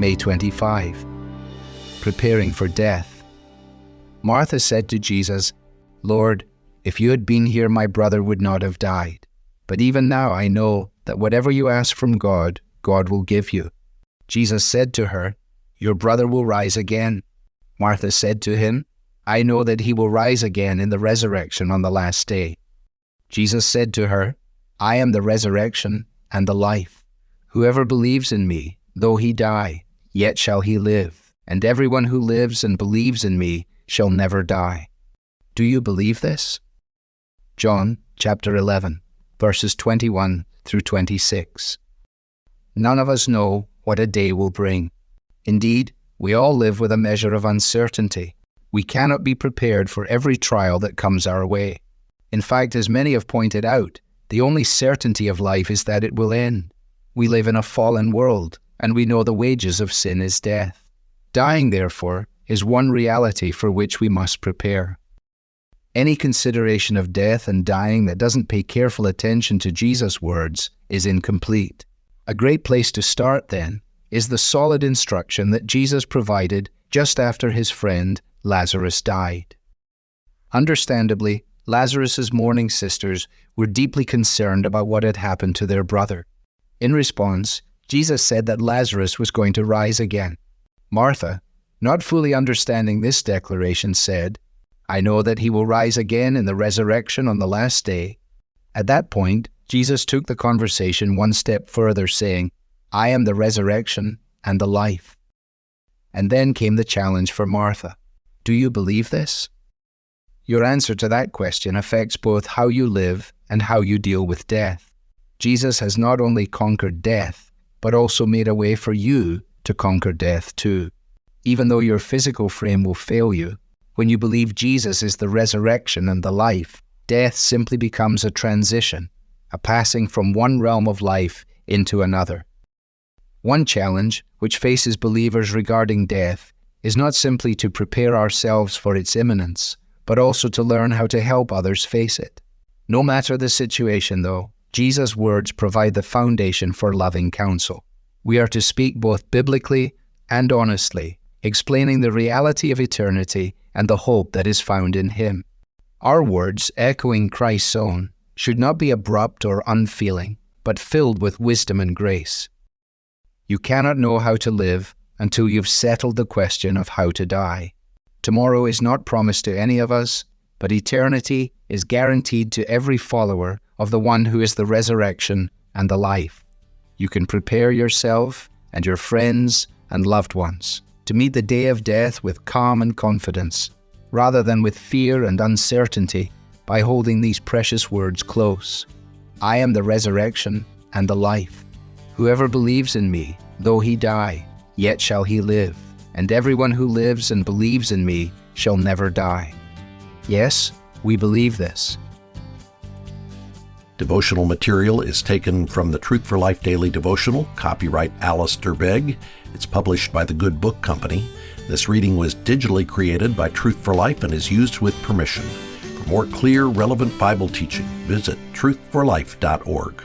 May 25. Preparing for death. Martha said to Jesus, "Lord, if you had been here, my brother would not have died. But even now I know that whatever you ask from God, God will give you." Jesus said to her, "Your brother will rise again." Martha said to him, "I know that he will rise again in the resurrection on the last day." Jesus said to her, "I am the resurrection and the life. Whoever believes in me, though he die, yet shall he live. And everyone who lives and believes in me shall never die." Do you believe this? John chapter 11, verses 21 through 26. None of us know what a day will bring. Indeed, we all live with a measure of uncertainty. We cannot be prepared for every trial that comes our way. In fact, as many have pointed out, the only certainty of life is that it will end. We live in a fallen world, and we know the wages of sin is death. Dying, therefore, is one reality for which we must prepare. Any consideration of death and dying that doesn't pay careful attention to Jesus' words is incomplete. A great place to start, then, is the solid instruction that Jesus provided just after his friend Lazarus died. Understandably, Lazarus's mourning sisters were deeply concerned about what had happened to their brother. In response, Jesus said that Lazarus was going to rise again. Martha, not fully understanding this declaration, said, "I know that he will rise again in the resurrection on the last day." At that point, Jesus took the conversation one step further, saying, "I am the resurrection and the life." And then came the challenge for Martha. Do you believe this? Your answer to that question affects both how you live and how you deal with death. Jesus has not only conquered death, but also made a way for you to conquer death too. Even though your physical frame will fail you, when you believe Jesus is the resurrection and the life, death simply becomes a transition, a passing from one realm of life into another. One challenge which faces believers regarding death is not simply to prepare ourselves for its imminence, but also to learn how to help others face it. No matter the situation, though, Jesus' words provide the foundation for loving counsel. We are to speak both biblically and honestly, explaining the reality of eternity and the hope that is found in Him. Our words, echoing Christ's own, should not be abrupt or unfeeling, but filled with wisdom and grace. You cannot know how to live until you've settled the question of how to die. Tomorrow is not promised to any of us, but eternity is guaranteed to every follower of the one who is the resurrection and the life. You can prepare yourself and your friends and loved ones to meet the day of death with calm and confidence, rather than with fear and uncertainty, by holding these precious words close. I am the resurrection and the life. Whoever believes in me, though he die, yet shall he live, and everyone who lives and believes in me shall never die. Yes, we believe this. Devotional material is taken from the Truth for Life Daily Devotional, copyright Alistair Begg. It's published by the Good Book Company. This reading was digitally created by Truth for Life and is used with permission. For more clear, relevant Bible teaching, visit truthforlife.org.